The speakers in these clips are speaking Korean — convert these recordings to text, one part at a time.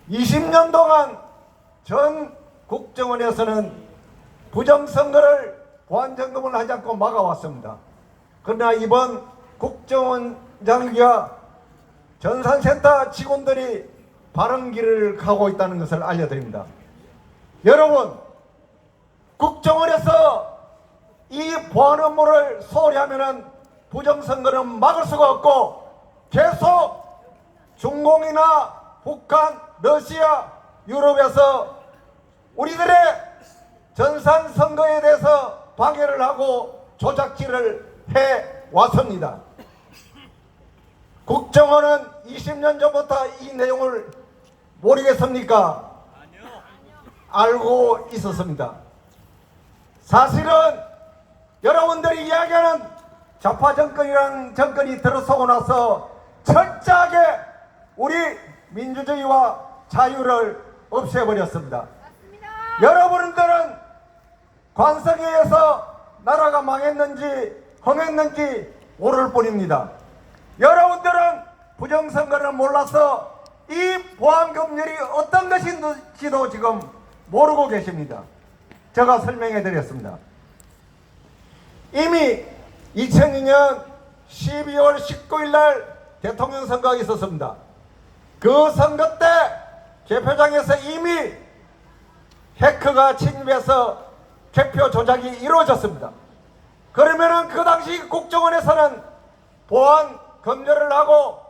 20년 동안 전 국정원에서는 부정선거를 보안점검을 하지 않고 막아왔습니다. 그러나 이번 국정원장과 전산센터 직원들이 바른 길을 가고 있다는 것을 알려드립니다. 여러분, 국정원에서 이 보안 업무를 소홀히 하면 부정선거는 막을 수가 없고 계속 중공이나 북한, 러시아, 유럽에서 우리들의 전산선거에 대해서 방해를 하고 조작질을 해왔습니다. 국정원은 20년 전부터 이 내용을 모르겠습니까? 알고 있었습니다. 사실은 여러분들이 이야기하는 좌파 정권이라는 정권이 들어서고 나서 철저하게 우리 민주주의와 자유를 없애버렸습니다. 여러분들은 관성회에서 나라가 망했는지 흥했는지 모를 뿐입니다. 여러분들은 부정선거를 몰라서 이 보안검열이 어떤 것인지도 지금 모르고 계십니다. 제가 설명해 드렸습니다. 이미 2002년 12월 19일 날 대통령 선거가 있었습니다. 그 선거 때 개표장에서 이미 해커가 침입해서 개표 조작이 이루어졌습니다. 그러면은 그 당시 국정원에서는 보안 검열을 하고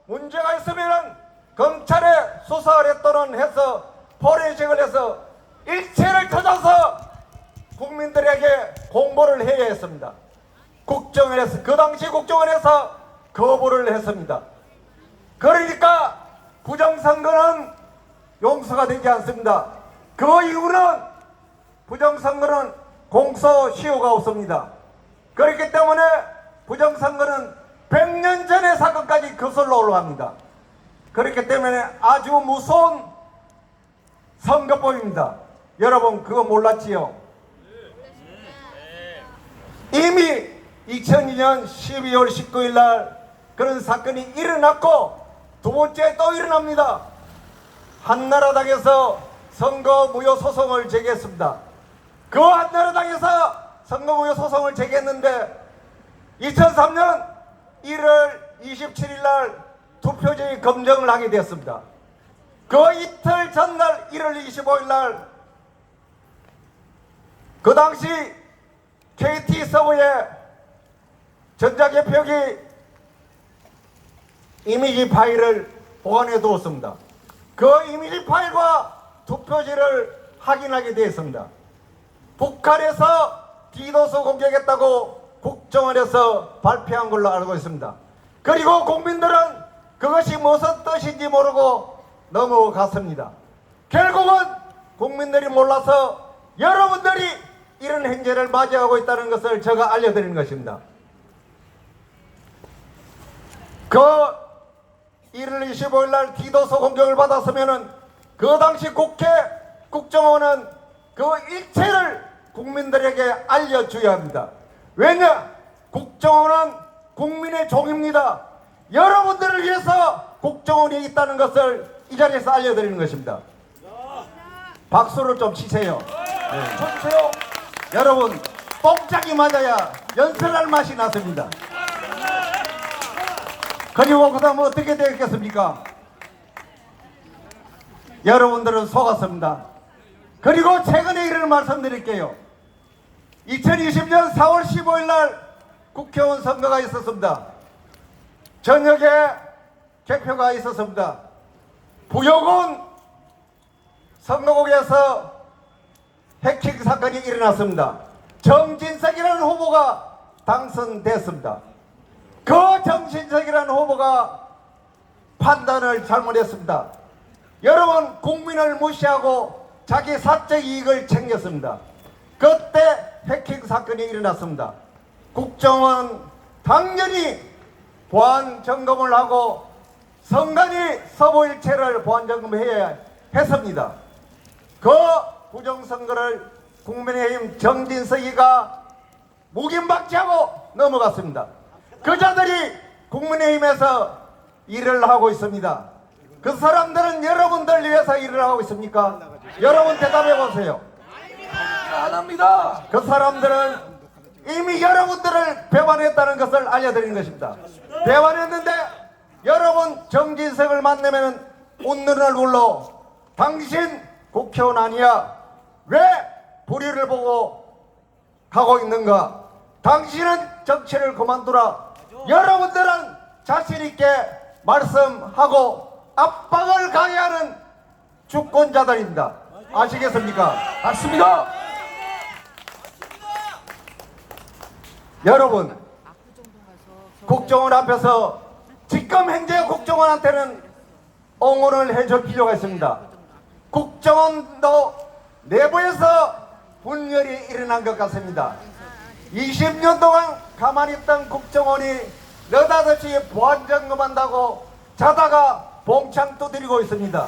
문제가 있으면은 검찰에 수사를 또는 해서 포렌식을 해서 일체를 찾아서 국민들에게 공보를 해야 했습니다. 국정원에서 그 당시 국정원에서 거부를 했습니다. 그러니까 부정선거는 용서가 되지 않습니다. 그 이유는 부정선거는 공소시효가 없습니다. 그렇기 때문에 부정선거는 100년 전의 사건까지 거슬러 올라갑니다. 그렇기 때문에 아주 무서운 선거법입니다. 여러분 그거 몰랐지요? 이미 2002년 12월 19일 날 그런 사건이 일어났고 두 번째 또 일어납니다. 한나라당에서 선거무효 소송을 제기했습니다. 그 한나라당에서 선거무효 소송을 제기했는데 2003년 1월 27일 날 투표지 검증을 하게 되었습니다. 그 이틀 전날 1월 25일 날 그 당시 KT 서버에 전자개표기 이미지 파일을 보관해 두었습니다. 그 이미지 파일과 투표지를 확인하게 되었습니다. 북한에서 디도스 공격했다고 국정원에서 발표한 걸로 알고 있습니다. 그리고 국민들은 그것이 무슨 뜻인지 모르고 넘어갔습니다. 결국은 국민들이 몰라서 여러분들이 이런 행제를 맞이하고 있다는 것을 제가 알려드리는 것입니다. 그 1월 25일 날 디도스 공격을 받았으면은 그 당시 국정원은 그 일체를 국민들에게 알려줘야 합니다. 왜냐? 국정원은 국민의 종입니다. 여러분들을 위해서 국정원이 있다는 것을 이 자리에서 알려드리는 것입니다. 박수를 좀 치세요. 네. 쳐주세요. 여러분 뽕짝이 맞아야 연설할 맛이 났습니다. 그리고 그 다음 어떻게 되겠습니까? 여러분들은 속았습니다. 그리고 최근에 일을 말씀드릴게요. 2020년 4월 15일 날 국회의원 선거가 있었습니다. 저녁에 개표가 있었습니다. 부여군 선거국에서 해킹 사건이 일어났습니다. 정진석이라는 후보가 당선됐습니다. 그 정진석이라는 후보가 판단을 잘못했습니다. 여러분 국민을 무시하고 자기 사적 이익을 챙겼습니다. 그때 해킹 사건이 일어났습니다. 국정원 당연히 보안 점검을 하고 선관위 서부일체를 보안 점검해야 했습니다. 그 부정선거를 국민의힘 정진석이가 묵인박지하고 넘어갔습니다. 그 자들이 국민의힘에서 일을 하고 있습니다. 그 사람들은 여러분들 위해서 일을 하고 있습니까? 여러분 대답해 보세요. 안 합니다. 그 사람들은 이미 여러분들을 배반했다는 것을 알려드리는 것입니다. 배반했는데 여러분 정진석을 만나면 웃는 얼굴로 당신 국회의원 아니야? 왜 불의를 보고 가고 있는가? 당신은 정치를 그만두라. 여러분들은 자신 있게 말씀하고 압박을 가해야 하는 주권자들입니다. 아시겠습니까? 맞습니다. 여러분, 국정원 앞에서 지금 현재 국정원한테는 옹호를 해줄 필요가 있습니다. 국정원도 내부에서 분열이 일어난 것 같습니다. 20년 동안 가만히 있던 국정원이 느닷없이 보안점검한다고 자다가 봉창 두드리고 있습니다.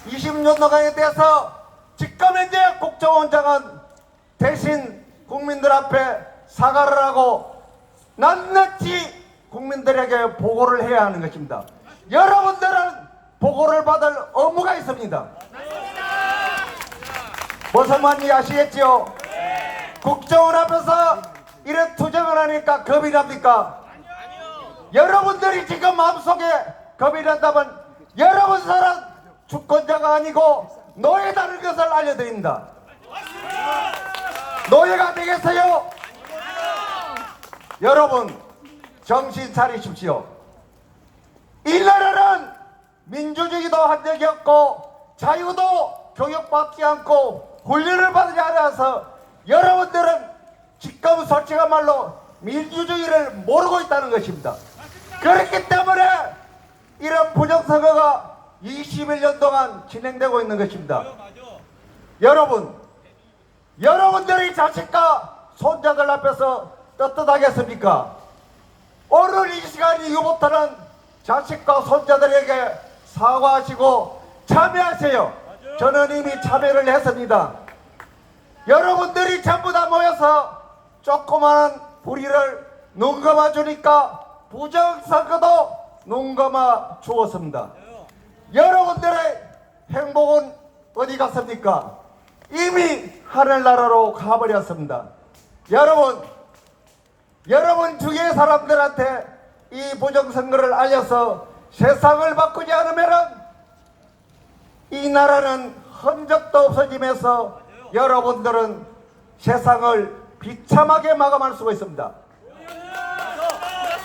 20년 동안에 대해서 지금 현재 국정원장은 대신 국민들 앞에 사과를 하고 낱낱이 국민들에게 보고를 해야 하는 것입니다. 여러분들은 보고를 받을 의무가 있습니다. 무슨 말인지 아시겠지요? 국정원 앞에서 이런 투쟁을 하니까 겁이 납니까? 여러분들이 지금 마음속에 겁이 난다면 여러분들은 주권자가 아니고 노예다는 것을 알려드립니다. 노예가 되겠어요? 여러분 정신 차리십시오. 이 나라는 민주주의도 한 적이 없고 자유도 교육받지 않고 훈련을 받지 않아서 여러분들은 지금 솔직한 말로 민주주의를 모르고 있다는 것입니다. 그렇기 때문에 이런 부정선거가 21년 동안 진행되고 있는 것입니다. 여러분, 여러분들이 자식과 손자들 앞에서 떳떳하겠습니까? 오늘 이 시간 이후부터는 자식과 손자들에게 사과하시고 참여하세요. 저는 이미 참여를 했습니다. 여러분들이 전부 다 모여서 조그마한 불의를 눈 감아 주니까 부정선거도 눈 감아 주었습니다. 여러분들의 행복은 어디 갔습니까? 이미 하늘나라로 가버렸습니다. 여러분 주위의 사람들한테 이 부정선거를 알려서 세상을 바꾸지 않으면 이 나라는 흔적도 없어지면서 여러분들은 세상을 비참하게 마감할 수가 있습니다.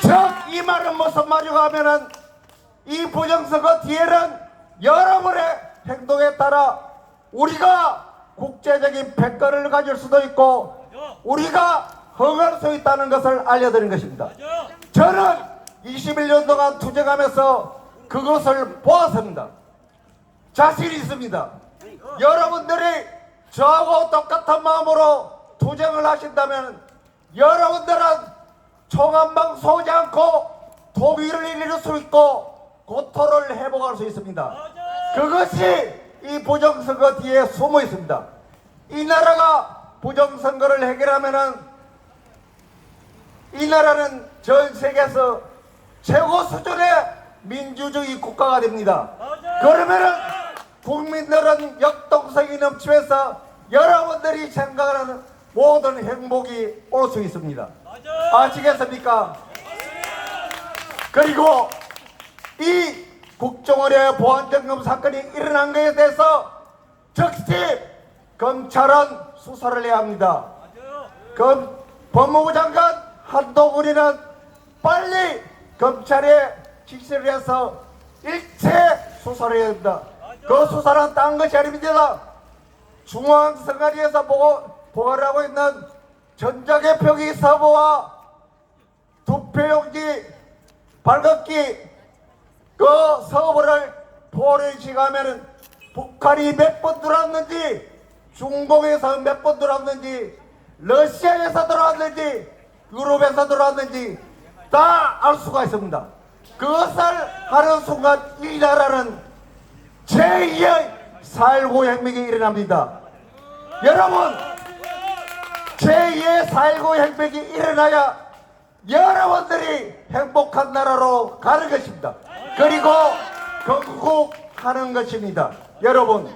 즉 이 말은 무슨 말인가 하면은 이 부정선거 뒤에는 여러분의 행동에 따라 우리가 국제적인 패권을 가질 수도 있고 우리가 허가할 수 있다는 것을 알려드린 것입니다. 저는 21년 동안 투쟁하면서 그것을 보았습니다. 자신 있습니다. 여러분들이 저하고 똑같은 마음으로 투쟁을 하신다면 여러분들은 총 한 방 쏘지 않고 도비를 이룰 수 있고 고토를 회복할 수 있습니다. 그것이 이 부정선거 뒤에 숨어 있습니다. 이 나라가 부정선거를 해결하면은 이 나라는 전 세계에서 최고 수준의 민주주의 국가가 됩니다. 그러면은 국민들은 역동성이 넘치면서 여러분들이 생각하는 모든 행복이 올 수 있습니다. 아시겠습니까? 그리고 이 국정원의 보안점검 사건이 일어난 것에 대해서 즉시 검찰은 수사를 해야 합니다. 법무부 장관 한동훈이는 빨리 검찰에 지시를 해서 일체 수사를 해야 합니다. 그 수사는 딴 것이 아닙니다. 중앙선관위에서 보고를 하고 있는 전자개표기 서버와 투표용지 발급기 그 서버를 포렌식하면은 북한이 몇 번 들어왔는지 중국에서 몇 번 들어왔는지 러시아에서 들어왔는지 유럽에서 들어왔는지 다 알 수가 있습니다. 그것을 하는 순간 이 나라는 제2의 4.19 혁명이 일어납니다. 여러분 제2의 4.19 혁명이 일어나야 여러분들이 행복한 나라로 가는 것입니다. 그리고 건국 하는 것입니다. 여러분,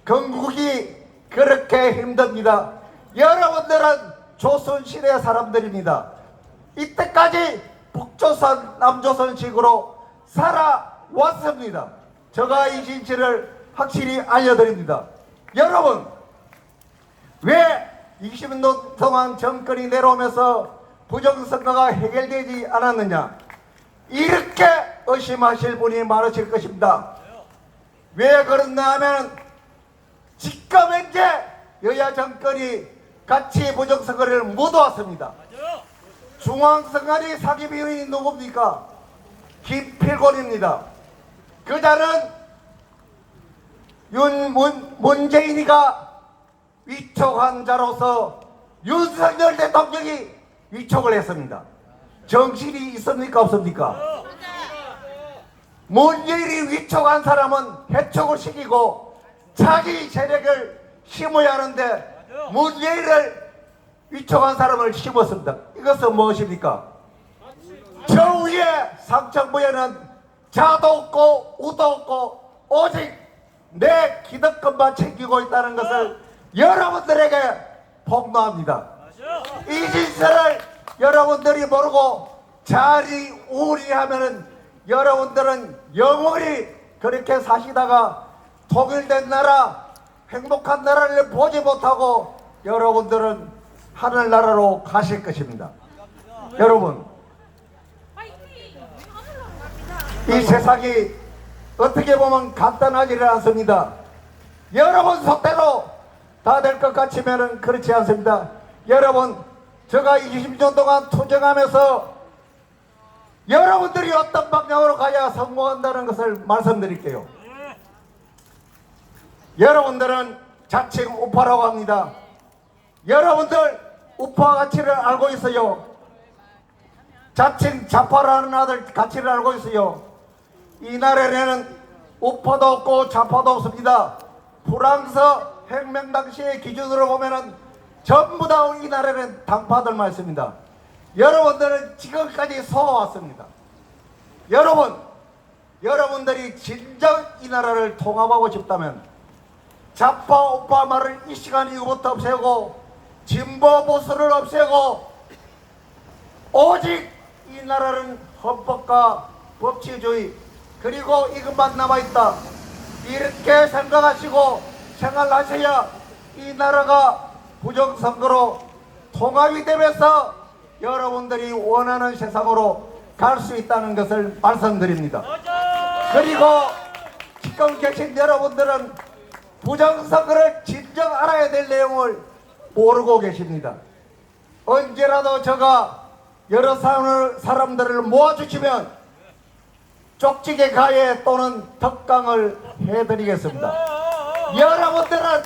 건국이 그렇게 힘듭니다. 여러분들은 조선시대 사람들입니다. 이때까지 북조선, 남조선식으로 살아왔습니다. 제가 이 진실을 확실히 알려드립니다. 여러분, 왜 20년 동안 정권이 내려오면서 부정선거가 해결되지 않았느냐, 이렇게 의심하실 분이 많으실 것입니다. 왜 그렇나 하면 지금 현재 여야 정권이 같이 부정선거를 묻어왔습니다. 중앙선관위 사기비원이 누굽니까? 김필곤입니다. 그자는 문재인이가 위촉한 자로서 윤석열 대통령이 위촉을 했습니다. 정신이 있습니까 없습니까? 문재인이 위촉한 사람은 해촉을 시키고 자기 세력을 심어야 하는데 문재인을 위촉한 사람을 심었습니다. 이것은 무엇입니까? 저 위에 상층부에는 자도 없고 우도 없고 오직 내 기득권만 챙기고 있다는 것을 여러분들에게 폭로합니다. 이 진실을 여러분들이 모르고 자리우리하면은 여러분들은 영원히 그렇게 사시다가 통일된 나라, 행복한 나라를 보지 못하고 여러분들은 하늘나라로 가실 것입니다. 여러분, 이 세상이 어떻게 보면 간단하지는 않습니다. 여러분 속대로 다 될 것 같으면 그렇지 않습니다. 여러분, 제가 20년 동안 투쟁하면서 여러분들이 어떤 방향으로 가야 성공한다는 것을 말씀드릴게요. 여러분들은 자칭 우파라고 합니다. 여러분들 우파 가치를 알고 있어요. 자칭 좌파라는 아들 가치를 알고 있어요. 이 나라에는 우파도 없고 좌파도 없습니다. 프랑스 혁명 당시의 기준으로 보면은 전부 다 이 나라에는 당파들만 있습니다. 여러분들은 지금까지 서왔습니다. 여러분들이 진정 이 나라를 통합하고 싶다면 좌파 우파 말을 이 시간 이후부터 없애고 진보 보수를 없애고 오직 이 나라는 헌법과 법치주의 그리고 이것만 남아있다, 이렇게 생각하시고 생활하셔야 이 나라가 부정선거로 통합이 되면서 여러분들이 원하는 세상으로 갈 수 있다는 것을 말씀드립니다. 그리고 지금 계신 여러분들은 부정선거를 진정 알아야 될 내용을 모르고 계십니다. 언제라도 제가 여러 사람들을 모아주시면 쪽지게 가해 또는 덕강을 해드리겠습니다. 여러분들은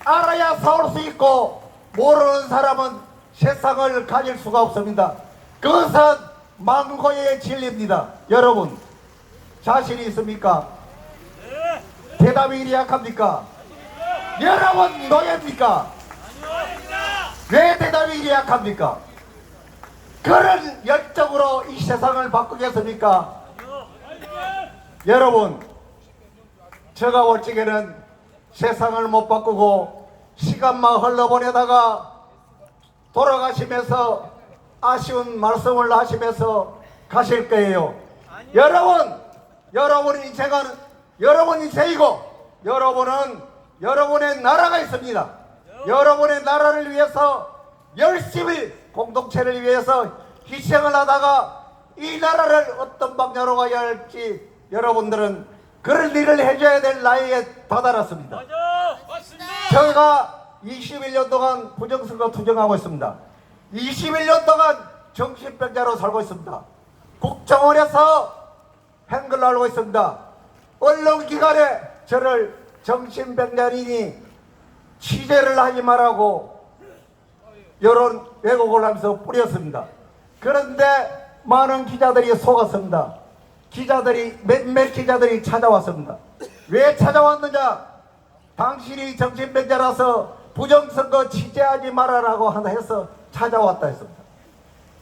알아야 싸울 수 있고 모르는 사람은 세상을 가질 수가 없습니다. 그것은 망고의 진리입니다. 여러분, 자신이 있습니까? 대답이 이리 약합니까? 여러분 노예입니까? 왜 대답이 이리 약합니까? 그런 열정으로 이 세상을 바꾸겠습니까? 여러분, 제가 볼 적에는 세상을 못 바꾸고 시간만 흘러보내다가 돌아가시면서 아쉬운 말씀을 하시면서 가실 거예요. 여러분 인생은 여러분 인생이고 여러분은 여러분의 나라가 있습니다. 여러분의 나라를 위해서 열심히 공동체를 위해서 희생을 하다가 이 나라를 어떤 방향으로 가야 할지 여러분들은 그런 일을 해줘야 될 나이에 다다랐습니다. 저희가 21년 동안 부정선거 투쟁하고 있습니다. 21년 동안 정신병자로 살고 있습니다. 국정원에서 한글로 알고 있습니다. 언론기관에 저를 정신병자리니 취재를 하지 말라고 여론 왜곡을 하면서 뿌렸습니다. 그런데 많은 기자들이 속았습니다. 몇몇 기자들이 찾아왔습니다. 왜 찾아왔느냐? 당신이 정신병자라서 부정선거 취재하지 말아라고 해서 찾아왔다 했습니다.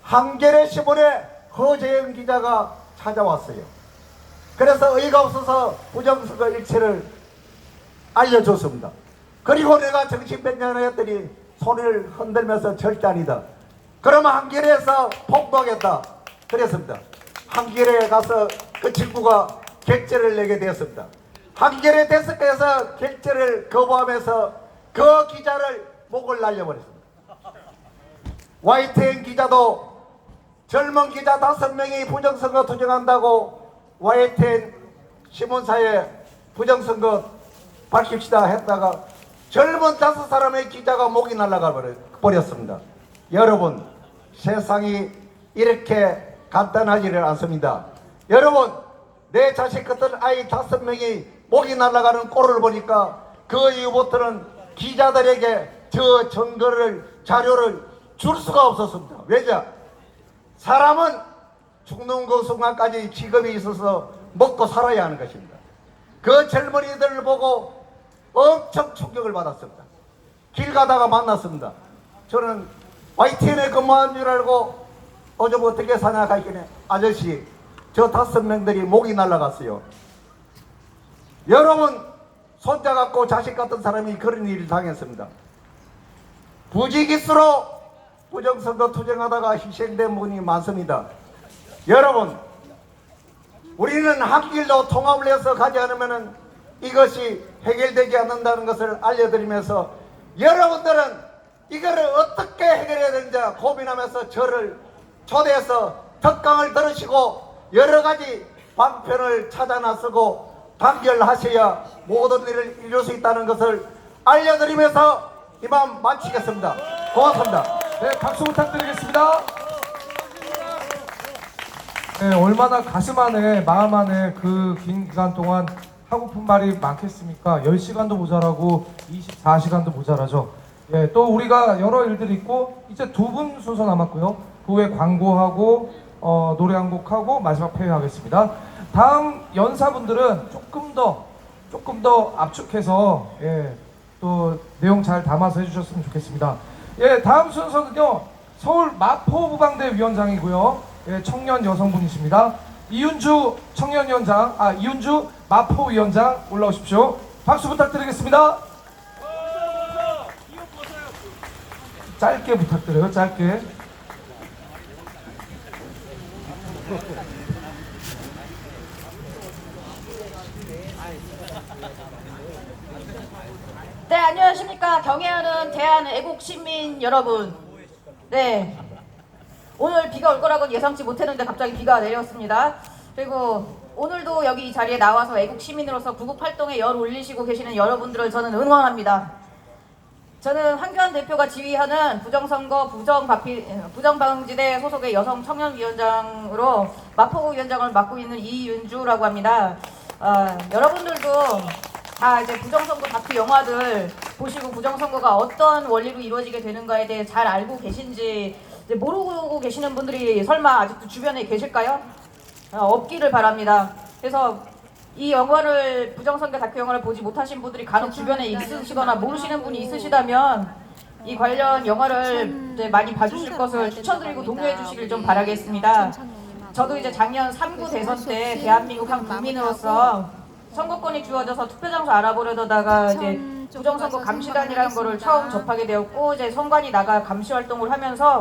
한겨레 신문에 허재영 기자가 찾아왔어요. 그래서 의의가 없어서 부정선거 일체를 알려줬습니다. 그리고 내가 정신변경을 했더니 손을 흔들면서 절대 아니다. 그러면 한겨레에서 폭로하겠다. 그랬습니다. 한겨레에 가서 그 친구가 결재를 내게 되었습니다. 한겨레 데스크에서 결재를 거부하면서 그 기자를 목을 날려버렸습니다. YTN 기자도 젊은 기자 5명이 부정선거 투쟁한다고 YTN 신문사에 부정선거 밝힙시다 했다가 젊은 5사람의 기자가 목이 날아가 버렸습니다. 여러분, 세상이 이렇게 간단하지를 않습니다. 여러분, 내 자식 같은 아이 5명이 목이 날아가는 꼴을 보니까 그 이후부터는 기자들에게 저 증거를, 자료를 줄 수가 없었습니다. 왜냐? 사람은 죽는 그 순간까지 직업이 있어서 먹고 살아야 하는 것입니다. 그 젊은이들을 보고 엄청 충격을 받았습니다. 길 가다가 만났습니다. 저는 YTN에 근무한 줄 알고 어제 어떻게 사냐 가있길래 아저씨 저 5명들이 목이 날아갔어요. 여러분 손자 같고 자식 같은 사람이 그런 일을 당했습니다. 부지기수로 부정선거 투쟁하다가 희생된 분이 많습니다. 여러분 우리는 한 길로 통합을 해서 가지 않으면 이것이 해결되지 않는다는 것을 알려드리면서 여러분들은 이거를 어떻게 해결해야 되는지 고민하면서 저를 초대해서 특강을 들으시고 여러가지 방편을 찾아 나서고 단결하셔야 모든 일을 이룰 수 있다는 것을 알려드리면서 이만 마치겠습니다. 고맙습니다. 네, 박수 부탁드리겠습니다. 네, 얼마나 가슴 안에 마음 안에 그 긴 기간 동안 하고픈 말이 많겠습니까? 10시간도 모자라고 24시간도 모자라죠. 예, 또 우리가 여러 일들이 있고 이제 2분 순서 남았고요. 그 후에 광고하고 노래 한 곡 하고 마지막 폐회하겠습니다. 다음 연사분들은 조금 더 압축해서 예, 또 내용 잘 담아서 해주셨으면 좋겠습니다. 예, 다음 순서는요. 서울 마포부방대 위원장이고요. 예, 청년 여성분이십니다. 이윤주 청년위원장, 이윤주 마포위원장 올라오십시오. 박수 부탁드리겠습니다. 짧게 부탁드려요. 짧게. 네, 안녕하십니까. 경애하는 대한애국시민 여러분. 네, 오늘 비가 올 거라고 예상치 못했는데 갑자기 비가 내렸습니다. 그리고 오늘도 여기 이 자리에 나와서 애국시민으로서 구국활동에 열 올리시고 계시는 여러분들을 저는 응원합니다. 저는 황교안 대표가 지휘하는 부정선거 부정방지대 소속의 여성청년위원장으로 마포구 위원장을 맡고 있는 이윤주라고 합니다. 여러분들도 다 이제 부정선거 다큐 영화들 보시고 부정선거가 어떤 원리로 이루어지게 되는가에 대해 잘 알고 계신지 이제 모르고 계시는 분들이 설마 아직도 주변에 계실까요? 없기를 바랍니다. 그래서 이 영화를 부정선거 다큐 영화를 보지 못하신 분들이 간혹 주변에 있으시거나 모르시는 분이 있으시다면 이 관련 영화를 이제 많이 봐주실 것을 추천드리고 독려해 주시길 좀 바라겠습니다. 저도 이제 작년 3구 대선 때 대한민국 한 국민으로서 선거권이 주어져서 투표장소 알아보려다가 이제 부정선거 감시단이라는 거를 처음 접하게 되었고 이제 선관위 나가 감시 활동을 하면서